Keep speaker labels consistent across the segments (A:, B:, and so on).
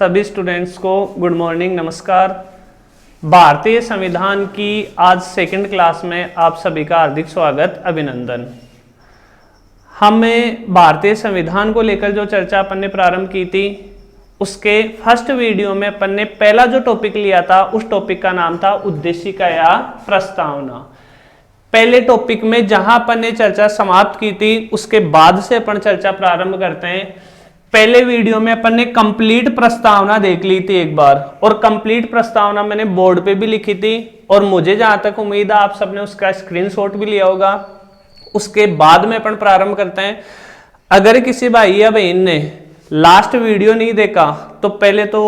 A: सभी स्टूडेंट्स को good morning, नमस्कार। भारतीय संविधान की आज सेकंड क्लास में आप सभी का हार्दिक स्वागत, अभिनंदन। हमें भारतीय संविधान को लेकर जो चर्चा अपन ने प्रारंभ की थी, उसके फर्स्ट वीडियो में अपन ने पहला जो टॉपिक लिया था उस टॉपिक का नाम था उद्देशिका या प्रस्तावना। पहले टॉपिक में जहां अपन ने चर्चा समाप्त की थी उसके बाद से अपन चर्चा प्रारंभ करते हैं। पहले वीडियो में अपन ने कंप्लीट प्रस्तावना देख ली थी एक बार, और कंप्लीट प्रस्तावना मैंने बोर्ड पे भी लिखी थी और मुझे जहां तक उम्मीद है आप सबने उसका स्क्रीनशॉट भी लिया होगा। उसके बाद में अपन प्रारंभ करते हैं। अगर किसी भाई या बहन ने लास्ट वीडियो नहीं देखा तो पहले तो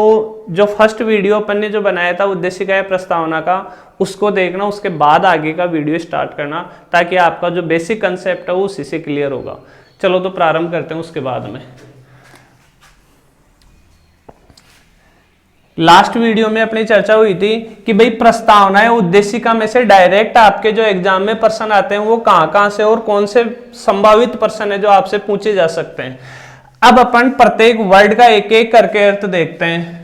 A: जो फर्स्ट वीडियो अपन ने जो बनाया था उद्देशिका या प्रस्तावना का, उसको देखना, उसके बाद आगे का वीडियो स्टार्ट करना, ताकि आपका जो बेसिक कंसेप्ट है वो उसी से क्लियर होगा। चलो तो प्रारंभ करते हैं उसके बाद में। लास्ट वीडियो में अपनी चर्चा हुई थी कि भाई प्रस्तावना या उद्देशिका में से डायरेक्ट आपके जो एग्जाम में प्रश्न आते हैं वो कहां से और कौन से संभावित प्रश्न है जो आपसे पूछे जा सकते हैं। अब अपन प्रत्येक वर्ड का एक एक करके अर्थ देखते हैं।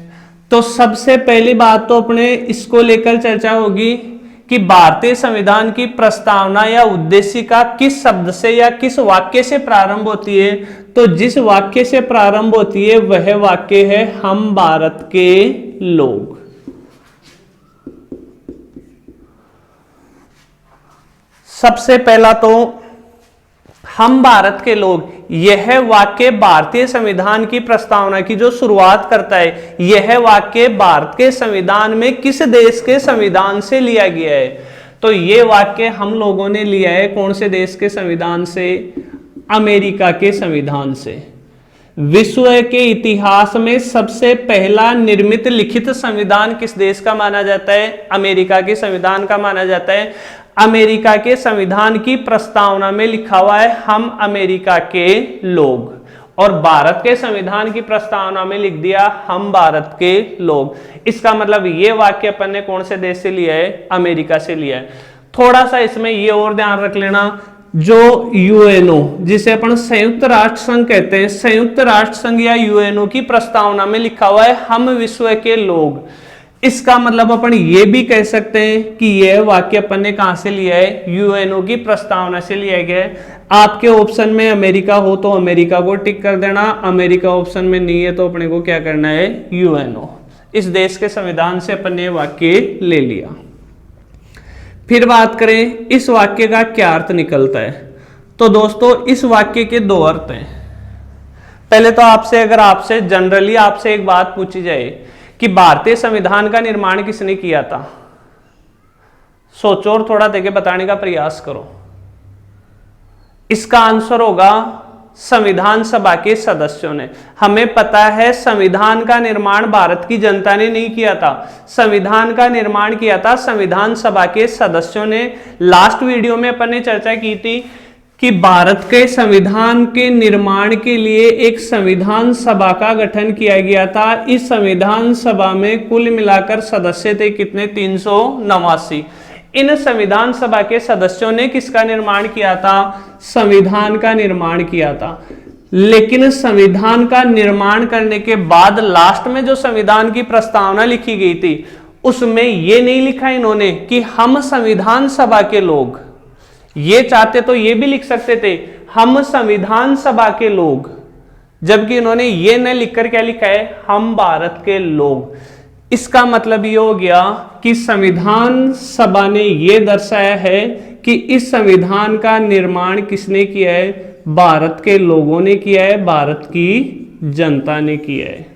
A: तो सबसे पहली बात तो अपने इसको लेकर चर्चा होगी कि भारतीय संविधान की प्रस्तावना या उद्देशिका किस शब्द से या किस वाक्य से प्रारंभ होती है। तो जिस वाक्य से प्रारंभ होती है वह वाक्य है हम भारत के लोग। सबसे पहला तो हम भारत के लोग, यह वाक्य भारतीय संविधान की प्रस्तावना की जो शुरुआत करता है, यह वाक्य भारत के संविधान में किस देश के संविधान से लिया गया है। तो यह वाक्य हम लोगों ने लिया है कौन से देश के संविधान से? अमेरिका के संविधान से। विश्व के इतिहास में सबसे पहला निर्मित लिखित संविधान किस देश का माना जाता है? अमेरिका के संविधान का माना जाता है। अमेरिका के संविधान की प्रस्तावना में लिखा हुआ है हम अमेरिका के लोग, और भारत के संविधान की प्रस्तावना में लिख दिया हम भारत के लोग। इसका मतलब ये वाक्य अपन ने कौन से देश से लिया है? अमेरिका से लिया है। थोड़ा सा इसमें ये और ध्यान रख लेना, जो यूएनओ जिसे अपन संयुक्त राष्ट्र संघ कहते हैं, संयुक्त राष्ट्र संघ या यूएनओ की प्रस्तावना में लिखा हुआ है हम विश्व के लोग। इसका मतलब अपन ये भी कह सकते हैं कि यह वाक्य अपन ने कहां से लिया है? यूएनओ की प्रस्तावना से लिया गया है। आपके ऑप्शन में अमेरिका हो तो अमेरिका को टिक कर देना, अमेरिका ऑप्शन में नहीं है तो अपने को क्या करना है? यूएनओ। इस देश के संविधान से अपन ने वाक्य ले लिया। फिर बात करें इस वाक्य का क्या अर्थ निकलता है। तो दोस्तों इस वाक्य के दो अर्थ हैं। पहले तो आपसे जनरली आपसे एक बात पूछी जाए कि भारतीय संविधान का निर्माण किसने किया था, सोचो और थोड़ा देके बताने का प्रयास करो। इसका आंसर होगा संविधान सभा के सदस्यों ने। हमें पता है संविधान का निर्माण भारत की जनता ने नहीं किया था, संविधान का निर्माण किया था संविधान सभा के सदस्यों ने। लास्ट वीडियो में अपन ने चर्चा की थी कि भारत के संविधान के निर्माण के लिए एक संविधान सभा का गठन किया गया था। इस संविधान सभा में कुल मिलाकर सदस्य थे कितने? 389। इन संविधान सभा के सदस्यों ने किसका निर्माण किया था? संविधान का निर्माण किया था। लेकिन संविधान का निर्माण करने के बाद लास्ट में जो संविधान की प्रस्तावना लिखी गई थी उसमें यह नहीं लिखा इन्होंने कि हम संविधान सभा के लोग। ये चाहते तो ये भी लिख सकते थे हम संविधान सभा के लोग, जबकि इन्होंने ये न लिखकर क्या लिखा है? हम भारत के लोग। इसका मतलब ये हो गया कि संविधान सभा ने यह दर्शाया है कि इस संविधान का निर्माण किसने किया है? भारत के लोगों ने किया है, भारत की जनता ने किया है।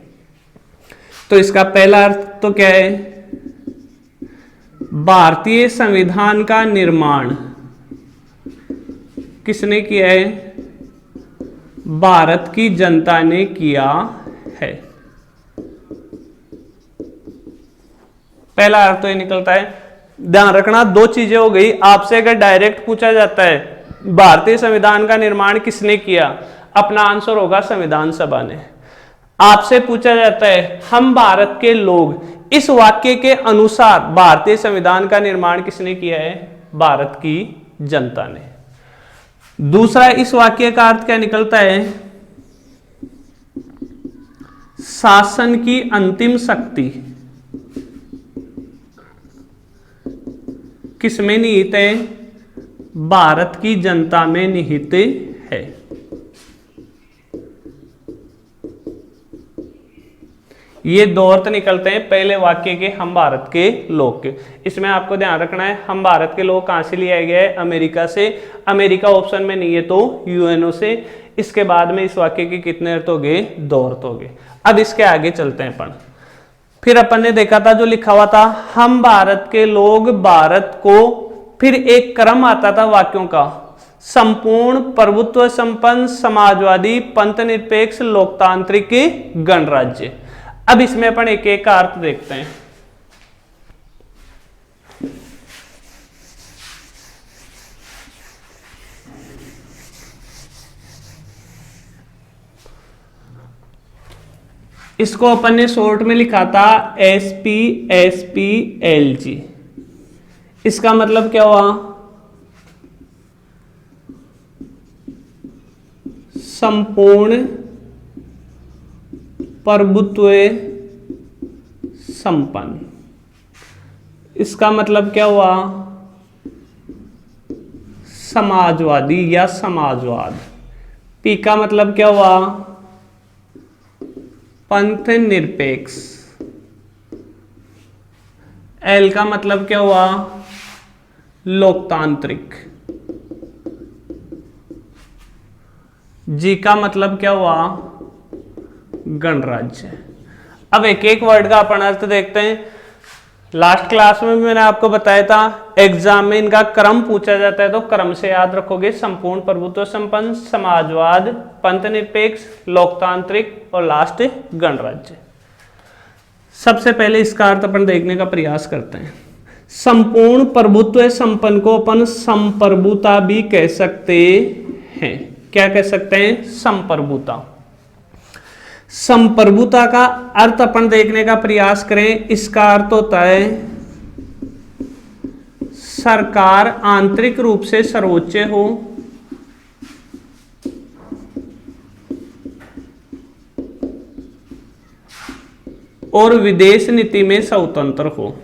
A: तो इसका पहला अर्थ तो क्या है? भारतीय संविधान का निर्माण किसने किया है? भारत की जनता ने किया है। पहला अर्थ तो ये निकलता है। ध्यान रखना दो चीजें हो गई। आपसे अगर डायरेक्ट पूछा जाता है भारतीय संविधान का निर्माण किसने किया, अपना आंसर होगा संविधान सभा ने। आपसे पूछा जाता है हम भारत के लोग, इस वाक्य के अनुसार भारतीय संविधान का निर्माण किसने किया है? भारत की जनता ने। दूसरा इस वाक्य का अर्थ क्या निकलता है? शासन की अंतिम शक्ति किसमें निहित है? भारत की जनता में निहित है। ये दो अर्थ निकलते हैं पहले वाक्य के, हम भारत के लोग के। इसमें आपको ध्यान रखना है, हम भारत के लोग कहां से लिया गया है? अमेरिका से। अमेरिका ऑप्शन में नहीं है तो यूएनओ से। इसके बाद में इस वाक्य के कितने अर्थ हो गए? दो अर्थ हो गए। अब इसके आगे चलते हैं अपन। फिर अपन ने देखा था जो लिखा हुआ था, हम भारत के लोग भारत को, फिर एक क्रम आता था वाक्यों का, संपूर्ण प्रभुत्व संपन्न समाजवादी पंथ निरपेक्ष लोकतांत्रिक गणराज्य। अब इसमें अपन एक एक का अर्थ देखते हैं। इसको अपन ने शॉर्ट में लिखा था SPSPLG। इसका मतलब क्या हुआ? संपूर्ण प्रभुत्व संपन्न। इसका मतलब क्या हुआ? समाजवादी या समाजवाद। पी का मतलब क्या हुआ? पंथ निरपेक्ष। एल का मतलब क्या हुआ? लोकतांत्रिक। जी का मतलब क्या हुआ? गणराज्य। अब एक एक वर्ड का अपन अर्थ देखते हैं। लास्ट क्लास में भी मैंने आपको बताया था, एग्जाम में इनका क्रम पूछा जाता है तो क्रम से याद रखोगे। संपूर्ण प्रभुत्व संपन्न, समाजवाद, पंथ निरपेक्ष, लोकतांत्रिक और लास्ट गणराज्य। सबसे पहले इसका अर्थ अपन देखने का प्रयास करते हैं। संपूर्ण प्रभुत्व संपन्न को अपन संप्रभुता भी कह सकते हैं। क्या कह सकते हैं? संप्रभुता। संप्रभुता का अर्थ अपन देखने का प्रयास करें। इसका अर्थ होता है सरकार आंतरिक रूप से सर्वोच्च हो, और विदेश नीति में स्वतंत्र हो।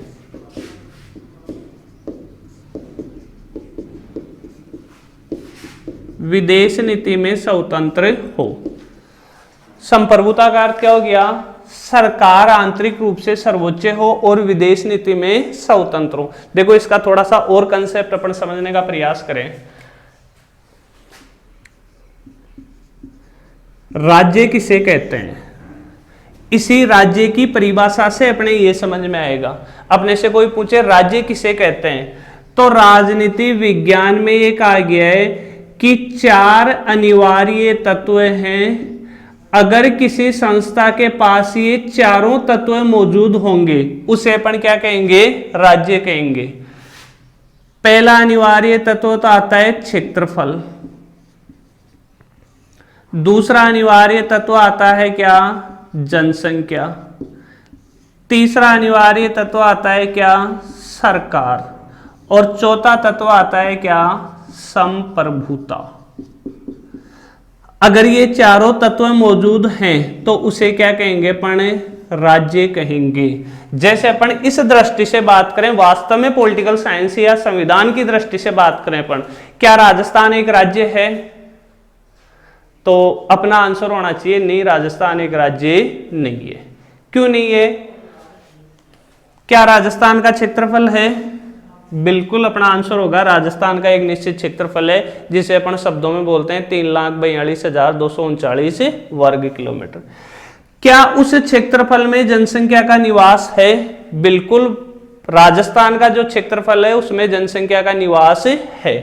A: विदेश नीति में स्वतंत्र हो। संप्रभुता का अर्थ क्या हो गया? सरकार आंतरिक रूप से सर्वोच्च हो और विदेश नीति में स्वतंत्र हो। देखो इसका थोड़ा सा और कंसेप्ट अपन समझने का प्रयास करें। राज्य किसे कहते हैं? इसी राज्य की परिभाषा से अपने ये समझ में आएगा। अपने से कोई पूछे राज्य किसे कहते हैं, तो राजनीति विज्ञान में ये कहा गया है कि 4 अनिवार्य तत्व हैं। अगर किसी संस्था के पास ये चारों तत्व मौजूद होंगे उसे अपन क्या कहेंगे? राज्य कहेंगे। पहला अनिवार्य तत्व तो आता है क्षेत्रफल। दूसरा अनिवार्य तत्व आता है क्या? जनसंख्या। तीसरा अनिवार्य तत्व आता है क्या? सरकार। और चौथा तत्व आता है क्या? संप्रभुता। अगर ये चारों तत्व मौजूद हैं तो उसे क्या कहेंगे? अपन राज्य कहेंगे। जैसे अपन इस दृष्टि से बात करें, वास्तव में पॉलिटिकल साइंस या संविधान की दृष्टि से बात करें अपन, क्या राजस्थान एक राज्य है? तो अपना आंसर होना चाहिए नहीं, राजस्थान एक राज्य नहीं है। क्यों नहीं है? क्या राजस्थान का क्षेत्रफल है? बिल्कुल अपना आंसर होगा राजस्थान का एक निश्चित क्षेत्रफल है, जिसे अपन शब्दों में बोलते हैं 3,42,239 वर्ग किलोमीटर। क्या उस क्षेत्रफल में जनसंख्या का निवास है? बिल्कुल राजस्थान का जो क्षेत्रफल है उसमें जनसंख्या का निवास है।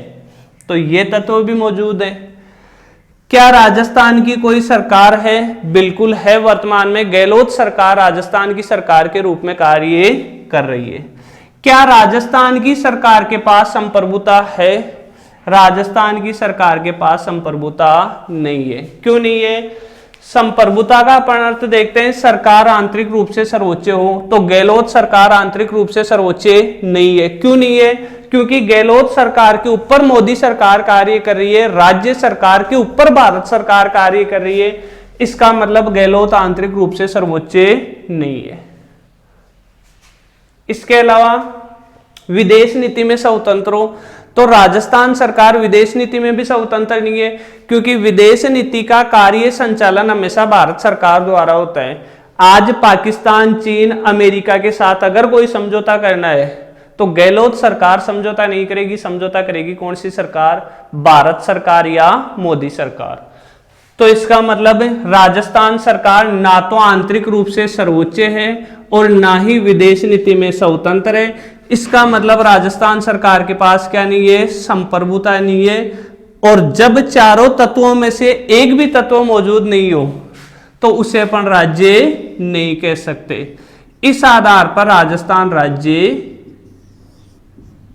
A: तो ये तत्व भी मौजूद है। क्या राजस्थान की कोई सरकार है? बिल्कुल है। वर्तमान में गहलोत सरकार राजस्थान की सरकार के रूप में कार्य कर रही है। क्या राजस्थान की सरकार के पास संप्रभुता है? राजस्थान की सरकार के पास संप्रभुता नहीं है। क्यों नहीं है? संप्रभुता का अपन अर्थ देखते हैं, सरकार आंतरिक रूप से सर्वोच्च हो। तो गहलोत सरकार आंतरिक रूप से सर्वोच्च नहीं है। क्यों नहीं है? क्योंकि गहलोत सरकार के ऊपर मोदी सरकार कार्य कर रही है, राज्य सरकार के ऊपर भारत सरकार कार्य कर रही है। इसका मतलब गहलोत आंतरिक रूप से सर्वोच्च नहीं है। इसके अलावा विदेश नीति में स्वतंत्र हो, तो राजस्थान सरकार विदेश नीति में भी स्वतंत्र नहीं है, क्योंकि विदेश नीति का कार्य संचालन हमेशा भारत सरकार द्वारा होता है। आज पाकिस्तान, चीन, अमेरिका के साथ अगर कोई समझौता करना है तो गहलोत सरकार समझौता नहीं करेगी, समझौता करेगी कौन सी सरकार? भारत सरकार या मोदी सरकार। तो इसका मतलब राजस्थान सरकार ना तो आंतरिक रूप से सर्वोच्च है और ना ही विदेश नीति में स्वतंत्र है। इसका मतलब राजस्थान सरकार के पास क्या नहीं है? संप्रभुता नहीं है। और जब चारों तत्वों में से एक भी तत्व मौजूद नहीं हो तो उसे अपन राज्य नहीं कह सकते। इस आधार पर राजस्थान राज्य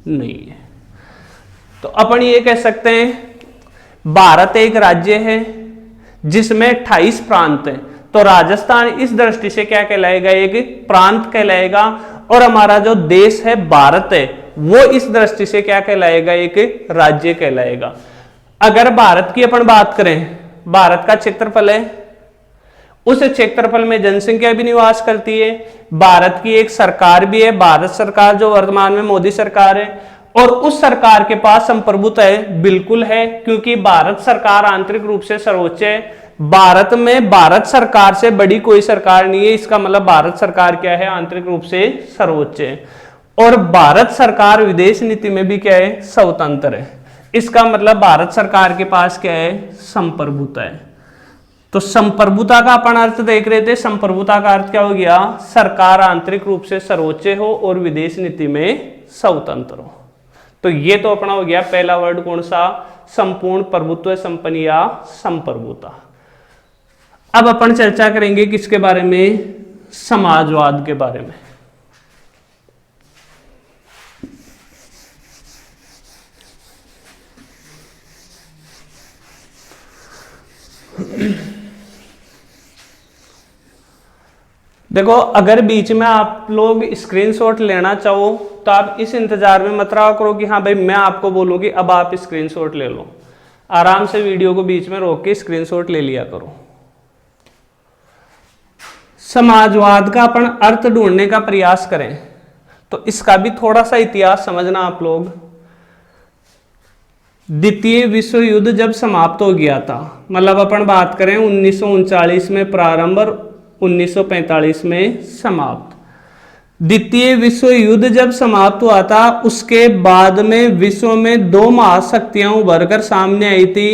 A: नहीं है। तो अपन ये कह सकते हैं भारत एक राज्य है जिसमें 28 प्रांत हैं, तो राजस्थान इस दृष्टि से क्या कहलाएगा? एक प्रांत कहलाएगा। और हमारा जो देश है भारत है वो इस दृष्टि से क्या कहलाएगा? एक राज्य कहलाएगा। अगर भारत की अपन बात करें, भारत का क्षेत्रफल है, उस क्षेत्रफल में जनसंख्या भी निवास करती है, भारत की एक सरकार भी है, भारत सरकार जो वर्तमान में मोदी सरकार है, और उस सरकार के पास संप्रभुता है, बिल्कुल है, क्योंकि भारत सरकार आंतरिक रूप से सर्वोच्च है। भारत में भारत सरकार से बड़ी कोई सरकार नहीं है, इसका मतलब भारत सरकार क्या है? आंतरिक रूप से सर्वोच्च है। और भारत सरकार विदेश नीति में भी क्या है? स्वतंत्र है। इसका मतलब भारत सरकार के पास क्या है? संप्रभुता है। तो संप्रभुता का अपन अर्थ देख रहे थे। संप्रभुता का अर्थ क्या हो गया? सरकार आंतरिक रूप से सर्वोच्च हो और विदेश नीति में स्वतंत्र हो। तो ये तो अपना हो गया पहला वर्ड कौन सा? संपूर्ण प्रभुत्व संपन्न या संप्रभुता। अब अपन चर्चा करेंगे किसके बारे में? समाजवाद के बारे में। देखो, अगर बीच में आप लोग स्क्रीनशॉट लेना चाहो तो आप इस इंतजार में मत रहा करो कि हाँ भाई मैं आपको बोलूंगी अब आप स्क्रीनशॉट ले लो। आराम से वीडियो को बीच में रोक के स्क्रीनशॉट ले लिया करो। समाजवाद का अपन अर्थ ढूंढने का प्रयास करें तो इसका भी थोड़ा सा इतिहास समझना आप लोग। द्वितीय विश्व युद्ध जब समाप्त हो गया था, मतलब अपन बात करें 1939 में प्रारंभ और 1945 में समाप्त। द्वितीय विश्व युद्ध जब समाप्त हुआ था उसके बाद में विश्व में दो महाशक्तियां उभर कर सामने आई थी।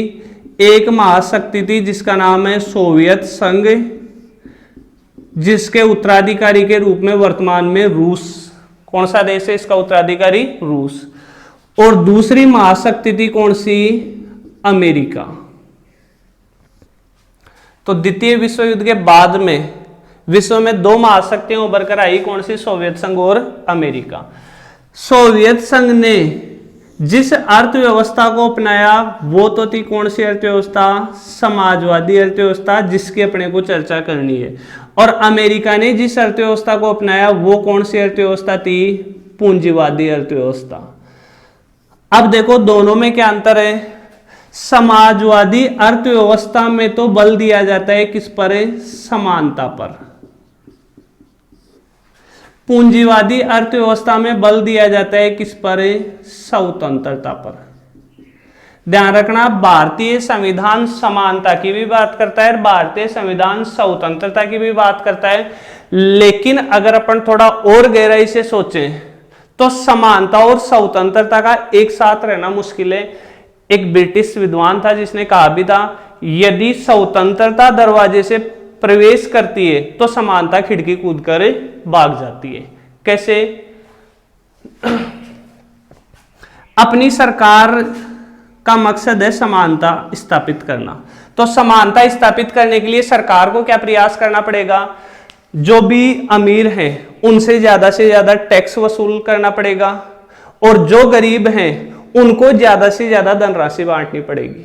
A: एक महाशक्ति थी जिसका नाम है सोवियत संघ, जिसके उत्तराधिकारी के रूप में वर्तमान में रूस। कौन सा देश है इसका उत्तराधिकारी? रूस। और दूसरी महाशक्ति थी कौन सी? अमेरिका। तो द्वितीय विश्व युद्ध के बाद में विश्व में दो महाशक्तियां उभर कर आई, कौन सी? सोवियत संघ और अमेरिका। सोवियत संघ ने जिस अर्थव्यवस्था को अपनाया वो तो थी कौन सी अर्थव्यवस्था? समाजवादी अर्थव्यवस्था, जिसकी अपने को चर्चा करनी है। और अमेरिका ने जिस अर्थव्यवस्था को अपनाया वो कौन सी अर्थव्यवस्था थी? पूंजीवादी अर्थव्यवस्था। अब देखो दोनों में क्या अंतर है? समाजवादी अर्थव्यवस्था में तो बल दिया जाता है किस पर? समानता पर। पूंजीवादी अर्थव्यवस्था में बल दिया जाता है किस पर? स्वतंत्रता पर। ध्यान रखना, भारतीय संविधान समानता की भी बात करता है, भारतीय संविधान स्वतंत्रता की भी बात करता है। लेकिन अगर अपन थोड़ा और गहराई से सोचें तो समानता और स्वतंत्रता का एक साथ रहना मुश्किल है। एक ब्रिटिश विद्वान था जिसने कहा भी था, यदि स्वतंत्रता दरवाजे से प्रवेश करती है तो समानता खिड़की कूदकर भाग जाती है। कैसे? अपनी सरकार का मकसद है समानता स्थापित करना, तो समानता स्थापित करने के लिए सरकार को क्या प्रयास करना पड़ेगा? जो भी अमीर हैं उनसे से ज्यादा टैक्स वसूल करना पड़ेगा, और जो गरीब हैं उनको ज्यादा से ज्यादा धनराशि बांटनी पड़ेगी।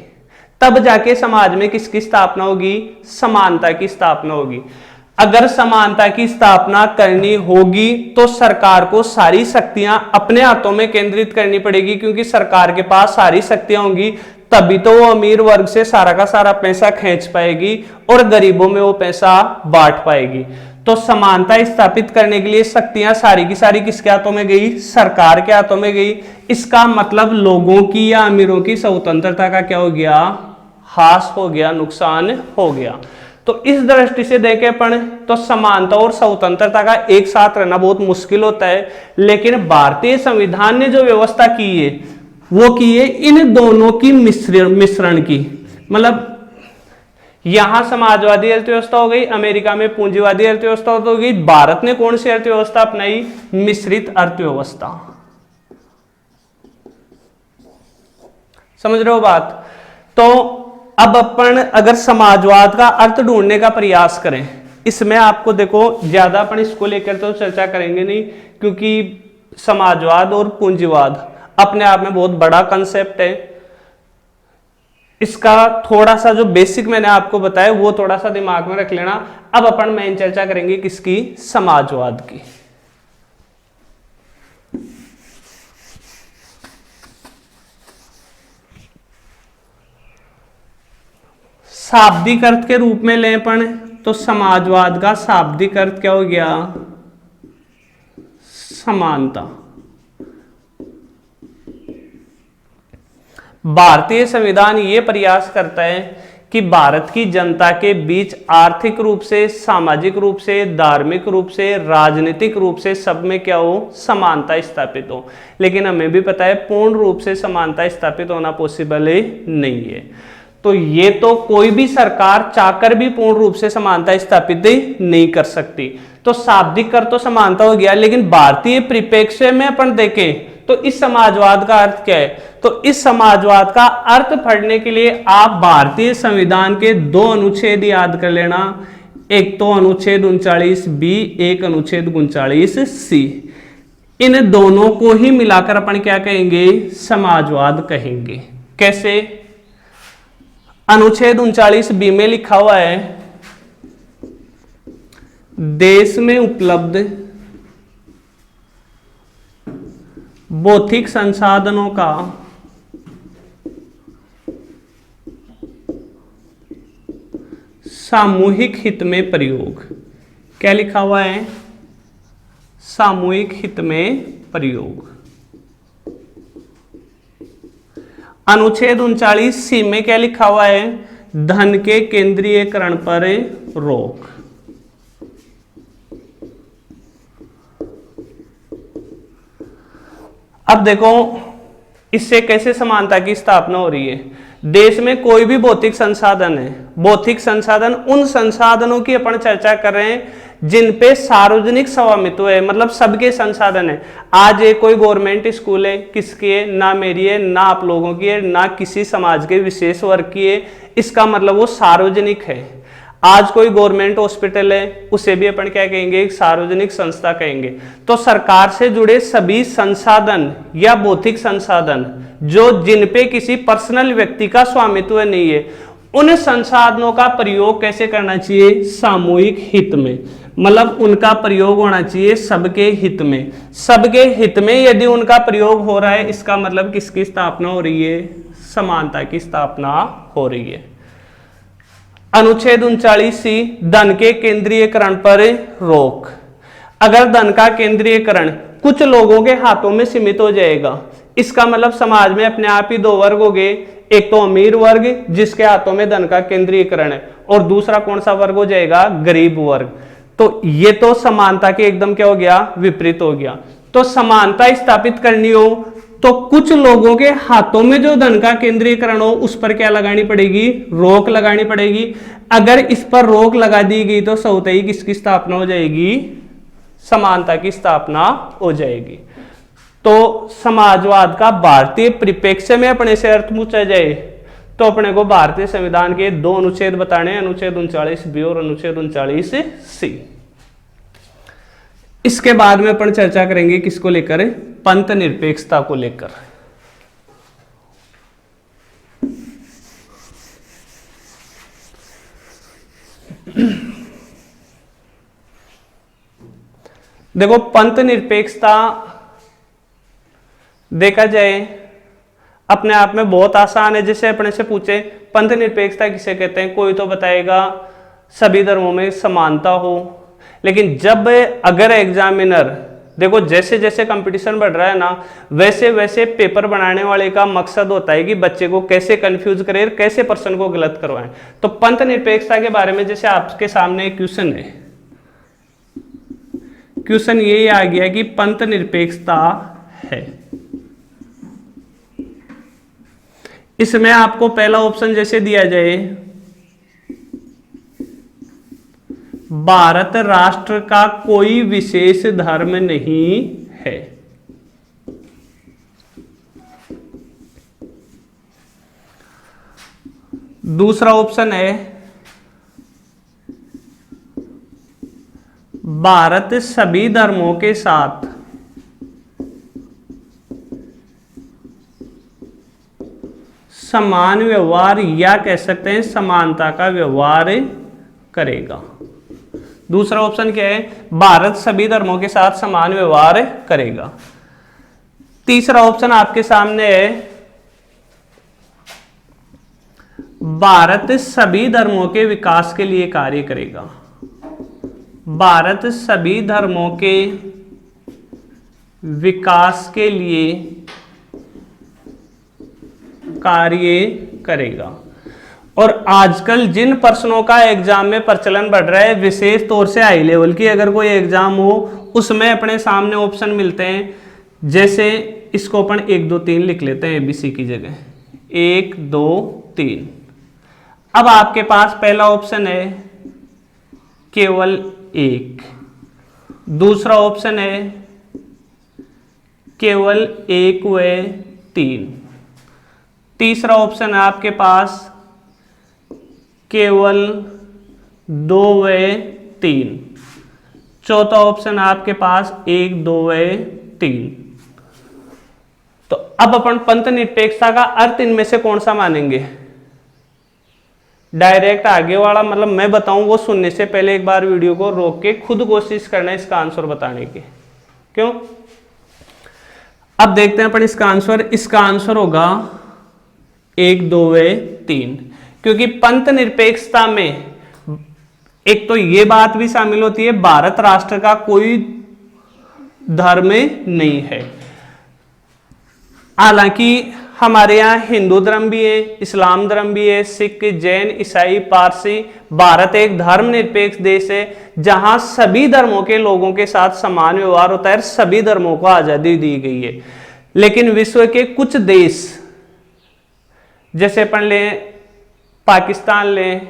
A: तब जाके समाज में किसकी स्थापना होगी? समानता की स्थापना होगी। अगर समानता की स्थापना करनी होगी तो सरकार को सारी शक्तियां अपने हाथों में केंद्रित करनी पड़ेगी, क्योंकि सरकार के पास सारी शक्तियां होंगी तभी तो वो अमीर वर्ग से सारा का सारा पैसा खींच पाएगी और गरीबों में वो पैसा बांट पाएगी। तो समानता स्थापित करने के लिए शक्तियां सारी की सारी किसके हाथों में गई? सरकार के हाथों में गई। इसका मतलब लोगों की या अमीरों की स्वतंत्रता का क्या हो गया? हास हो गया, नुकसान हो गया। तो इस दृष्टि से देखें अपन तो समानता और स्वतंत्रता का एक साथ रहना बहुत मुश्किल होता है, लेकिन भारतीय संविधान ने जो व्यवस्था की है वो की है इन दोनों की मिश्रण की। मतलब यहां समाजवादी अर्थव्यवस्था हो गई, अमेरिका में पूंजीवादी अर्थव्यवस्था हो गई, भारत ने कौन सी अर्थव्यवस्था अपनाई? मिश्रित अर्थव्यवस्था। समझ रहे हो बात? तो अब अपन अगर समाजवाद का अर्थ ढूंढने का प्रयास करें, इसमें आपको देखो ज्यादा अपन इसको लेकर तो चर्चा करेंगे नहीं, क्योंकि समाजवाद और पूंजीवाद अपने आप में बहुत बड़ा कंसेप्ट है। इसका थोड़ा सा जो बेसिक मैंने आपको बताया वो थोड़ा सा दिमाग में रख लेना। अब अपन मेन चर्चा करेंगे किसकी? समाजवाद की। शाब्दिक अर्थ के रूप में लें अपन तो समाजवाद का शाब्दिक अर्थ क्या हो गया? समानता। भारतीय संविधान ये प्रयास करता है कि भारत की जनता के बीच आर्थिक रूप से, सामाजिक रूप से, धार्मिक रूप से, राजनीतिक रूप से सब में क्या हो? समानता स्थापित हो। लेकिन हमें भी पता है पूर्ण रूप से समानता स्थापित होना पॉसिबल नहीं है। तो ये तो कोई भी सरकार चाहकर भी पूर्ण रूप से समानता स्थापित नहीं कर सकती। तो शाब्दिक कर तो समानता हो गया, लेकिन भारतीय परिप्रेक्ष्य में अपन देखें तो इस समाजवाद का अर्थ क्या है? तो इस समाजवाद का अर्थ पढ़ने के लिए आप भारतीय संविधान के दो अनुच्छेद याद कर लेना। एक तो अनुच्छेद 39 बी, एक अनुच्छेद 39 सी। इन दोनों को ही मिलाकर अपन क्या कहेंगे? समाजवाद कहेंगे। कैसे? अनुच्छेद 39 बी में लिखा हुआ है, देश में उपलब्ध भौतिक संसाधनों का सामूहिक हित में प्रयोग। क्या लिखा हुआ है? सामूहिक हित में प्रयोग। अनुच्छेद 39 सी में क्या लिखा हुआ है? धन के केंद्रीयकरण पर रोक। अब देखो इससे कैसे समानता की स्थापना हो रही है। देश में कोई भी भौतिक संसाधन है, भौतिक संसाधन उन संसाधनों की अपन चर्चा कर रहे हैं जिन पे सार्वजनिक स्वामित्व है, मतलब सबके संसाधन है। आज ये कोई गवर्नमेंट स्कूल है, किसकी है? ना मेरी है, ना आप लोगों की है, ना किसी समाज के विशेष वर्ग की है। इसका मतलब वो सार्वजनिक है। आज कोई गवर्नमेंट हॉस्पिटल है, उसे भी अपन क्या कहेंगे? एक सार्वजनिक संस्था कहेंगे। तो सरकार से जुड़े सभी संसाधन या भौतिक संसाधन जो जिन पे किसी पर्सनल व्यक्ति का स्वामित्व नहीं है, उन संसाधनों का प्रयोग कैसे करना चाहिए? सामूहिक हित में। मतलब उनका प्रयोग होना चाहिए सबके हित में। सबके हित में यदि उनका प्रयोग हो रहा है, इसका मतलब किसकी स्थापना हो रही है? समानता की स्थापना हो रही है। अनुच्छेद 39 सी, धन के केंद्रीयकरण पर रोक। अगर धन का केंद्रीयकरण कुछ लोगों के हाथों में सीमित हो जाएगा, इसका मतलब समाज में अपने आप ही दो वर्ग हो गए। एक तो अमीर वर्ग जिसके हाथों में धन का केंद्रीयकरण है, और दूसरा कौन सा वर्ग हो जाएगा? गरीब वर्ग। तो ये तो समानता के एकदम क्या हो गया? विपरीत हो गया। तो समानता स्थापित करनी हो तो कुछ लोगों के हाथों में जो धन का केंद्रीयकरण हो उस पर क्या लगानी पड़ेगी? रोक लगानी पड़ेगी। अगर इस पर रोक लगा दी गई तो स्वतः ही किसकी स्थापना हो जाएगी? समानता की स्थापना हो जाएगी। तो समाजवाद का भारतीय परिप्रेक्ष्य में अपने से अर्थ पूछा जाए तो अपने को भारतीय संविधान के दो अनुच्छेद बताने, अनुच्छेद 39 बी और अनुच्छेद 39 सी। इसके बाद में अपन चर्चा करेंगे किसको लेकर? पंथ निरपेक्षता को लेकर। देखो पंथ निरपेक्षता देखा जाए अपने आप में बहुत आसान है। जैसे अपने से पूछे पंथ निरपेक्षता किसे कहते हैं, कोई तो बताएगा सभी धर्मों में समानता हो। लेकिन जब अगर एग्जामिनर देखो जैसे जैसे कंपटीशन बढ़ रहा है ना, वैसे वैसे पेपर बनाने वाले का मकसद होता है कि बच्चे को कैसे कंफ्यूज करे, कैसे पर्सन को गलत करवाएं। तो पंथ निरपेक्षता के बारे में जैसे आपके सामने एक क्वेश्चन है, क्वेश्चन ये आ गया कि पंथ निरपेक्षता है। इसमें आपको पहला ऑप्शन जैसे दिया जाए, भारत राष्ट्र का कोई विशेष धर्म नहीं है। दूसरा ऑप्शन है, भारत सभी धर्मों के साथ समान व्यवहार या कह सकते हैं समानता का व्यवहार करेगा। दूसरा ऑप्शन क्या है, भारत सभी धर्मों के साथ समान व्यवहार करेगा। तीसरा ऑप्शन आपके सामने है, भारत सभी धर्मों के विकास के लिए कार्य करेगा। भारत सभी धर्मों के विकास के लिए कार्य करेगा। और आजकल जिन प्रश्नों का एग्जाम में प्रचलन बढ़ रहा है, विशेष तौर से हाई लेवल की अगर कोई एग्जाम हो, उसमें अपने सामने ऑप्शन मिलते हैं। जैसे इसको अपन 1 2 3 लिख लेते हैं एबीसी की जगह, 1 2 3। अब आपके पास पहला ऑप्शन है केवल 1, दूसरा ऑप्शन है केवल 1 व 3, तीसरा ऑप्शन है आपके पास केवल 2 व 3, चौथा ऑप्शन है आपके पास 1 2 व 3। तो अब अपन पंथ निरपेक्षता का अर्थ इनमें से कौन सा मानेंगे? डायरेक्ट आगे वाला मतलब मैं बताऊं वो सुनने से पहले एक बार वीडियो को रोक के खुद कोशिश करना इसका आंसर बताने की। क्यों? अब देखते हैं अपन इसका आंसर। इसका आंसर होगा 1 2 व 3, क्योंकि पंथ निरपेक्षता में एक तो ये बात भी शामिल होती है, भारत राष्ट्र का कोई धर्म नहीं है। हालांकि हमारे यहाँ हिंदू धर्म भी है, इस्लाम धर्म भी है, सिख जैन ईसाई पारसी। भारत एक धर्मनिरपेक्ष देश है जहां सभी धर्मों के लोगों के साथ समान व्यवहार होता है, सभी धर्मों को आजादी दी गई है। लेकिन विश्व के कुछ देश जैसे अपन लें पाकिस्तान लें,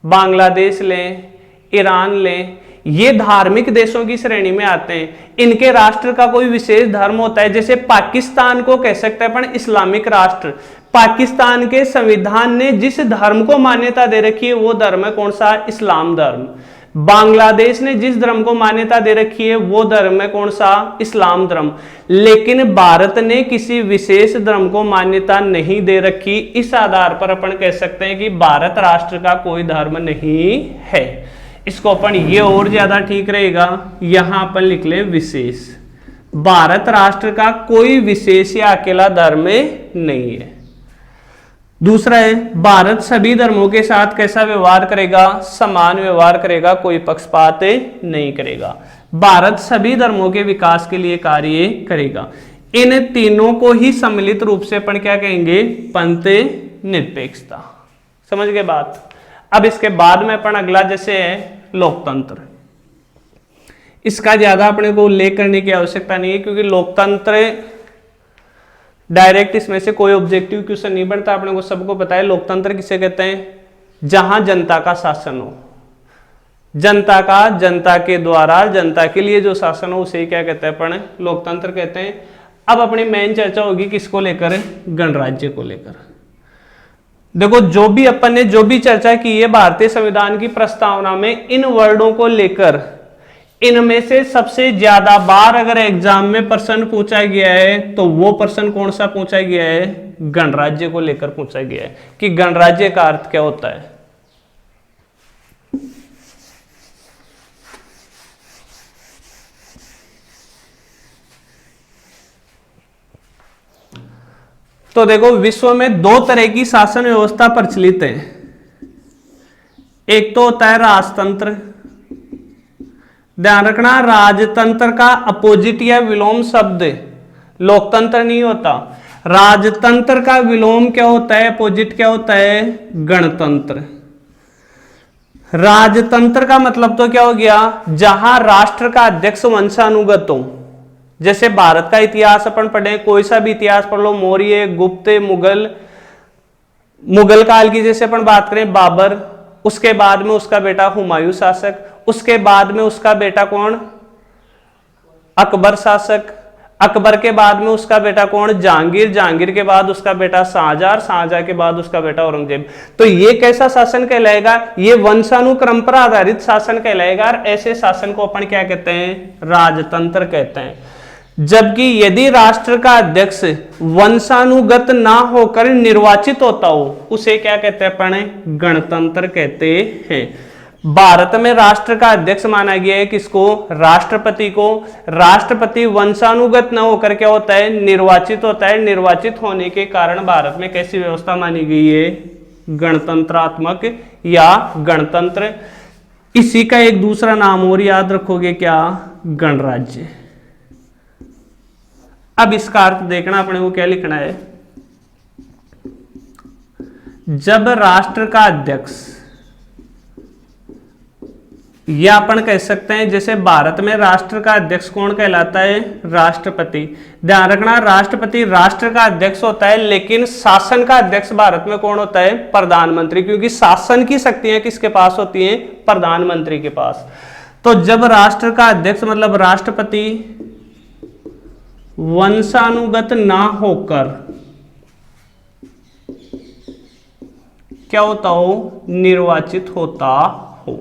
A: बांग्लादेश लें, ईरान लें, ये धार्मिक देशों की श्रेणी में आते हैं। इनके राष्ट्र का कोई विशेष धर्म होता है। जैसे पाकिस्तान को कह सकते हैं अपन इस्लामिक राष्ट्र। पाकिस्तान के संविधान ने जिस धर्म को मान्यता दे रखी है वो धर्म है कौन सा? इस्लाम धर्म। बांग्लादेश ने जिस धर्म को मान्यता दे रखी है वो धर्म है कौन सा? इस्लाम धर्म। लेकिन भारत ने किसी विशेष धर्म को मान्यता नहीं दे रखी। इस आधार पर अपन कह सकते हैं कि भारत राष्ट्र का कोई धर्म नहीं है। इसको अपन ये और ज्यादा ठीक रहेगा, यहां अपन लिख ले विशेष। भारत राष्ट्र का कोई विशेष या अकेला धर्म नहीं है। दूसरा है, भारत सभी धर्मों के साथ कैसा व्यवहार करेगा? समान व्यवहार करेगा, कोई पक्षपात नहीं करेगा। भारत सभी धर्मों के विकास के लिए कार्य करेगा। इन तीनों को ही सम्मिलित रूप से अपन क्या कहेंगे? पंथ निरपेक्षता। समझ गए बात? अब इसके बाद में अपन अगला जैसे है लोकतंत्र। इसका ज्यादा अपने को उल्लेख करने की आवश्यकता नहीं है, क्योंकि लोकतंत्र डायरेक्ट इसमें से कोई ऑब्जेक्टिव क्वेश्चन नहीं बनता। अपने को सबको पता है लोकतंत्र किसे कहते हैं? जहां जनता का शासन हो, जनता का, जनता के द्वारा जनता के लिए जो शासन हो उसे क्या कहते हैं? अपन लोकतंत्र कहते हैं। अब अपनी मेन चर्चा होगी किसको लेकर? गणराज्य को लेकर। देखो जो भी अपन ने जो भी चर्चा की है भारतीय संविधान की प्रस्तावना में, इन वर्डों को लेकर इनमें से सबसे ज्यादा बार अगर एग्जाम में प्रश्न पूछा गया है तो वो प्रश्न कौन सा पूछा गया है? गणराज्य को लेकर पूछा गया है कि गणराज्य का अर्थ क्या होता है। तो देखो विश्व में दो तरह की शासन व्यवस्था प्रचलित है। एक तो होता है राजतंत्र। ध्यान रखना, राजतंत्र का अपोजिट या विलोम शब्द लोकतंत्र नहीं होता। राजतंत्र का विलोम क्या होता है, अपोजिट क्या होता है, गणतंत्र। राजतंत्र का मतलब तो क्या हो गया, जहां राष्ट्र का अध्यक्ष वंशानुगत हो। जैसे भारत का इतिहास अपन पढ़े, कोई सा भी इतिहास पढ़ लो, मौर्य, गुप्त, मुगल काल की जैसे अपन बात करें बाबर, उसके बाद में उसका बेटा हुमायूं शासक, उसके बाद में उसका बेटा कौन, अकबर शासक, अकबर के बाद में उसका बेटा कौन, जहांगीर, जहांगीर के बाद उसका बेटा शाहजहां, शाहजहां के बाद उसका बेटा औरंगजेब। तो ये कैसा शासन कहलाएगा, ये वंशानुक्रम पर आधारित शासन कहलाएगा। और ऐसे शासन को अपन क्या कहते हैं, राजतंत्र कहते हैं। जबकि यदि राष्ट्र का अध्यक्ष वंशानुगत ना होकर निर्वाचित होता हो, उसे क्या कहते हैं अपन, गणतंत्र कहते हैं। भारत में राष्ट्र का अध्यक्ष माना गया है किसको, राष्ट्रपति को। राष्ट्रपति वंशानुगत न होकर क्या होता है, निर्वाचित होता है। निर्वाचित होने के कारण भारत में कैसी व्यवस्था मानी गई है, गणतंत्रात्मक या गणतंत्र। इसी का एक दूसरा नाम और याद रखोगे क्या, गणराज्य। अब इसका अर्थ देखना अपने को क्या लिखना है, जब राष्ट्र का अध्यक्ष, या अपन कह सकते हैं जैसे भारत में राष्ट्र का अध्यक्ष कौन कहलाता है, राष्ट्रपति। ध्यान रखना, राष्ट्रपति राष्ट्र का अध्यक्ष होता है, लेकिन शासन का अध्यक्ष भारत में कौन होता है, प्रधानमंत्री। क्योंकि शासन की शक्तियां किसके पास होती हैं, प्रधानमंत्री के पास। तो जब राष्ट्र का अध्यक्ष मतलब राष्ट्रपति वंशानुगत ना होकर क्या होता हो, निर्वाचित होता हो,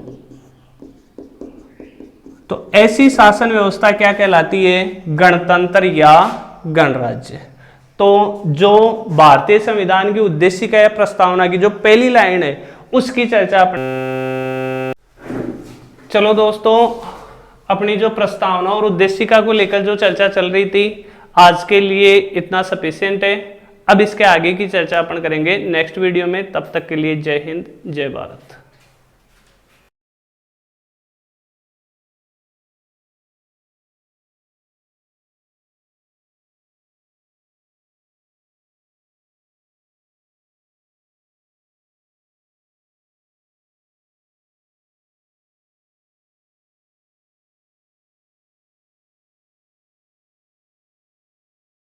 A: तो ऐसी शासन व्यवस्था क्या कहलाती है, गणतंत्र या गणराज्य। तो जो भारतीय संविधान की उद्देशिका या प्रस्तावना की जो पहली लाइन है उसकी चर्चा चलो दोस्तों, अपनी जो प्रस्तावना और उद्देशिका को लेकर जो चर्चा चल रही थी आज के लिए इतना सफिशिएंट है। अब इसके आगे की चर्चा अपन करेंगे नेक्स्ट वीडियो में। तब तक के लिए जय हिंद, जय भारत।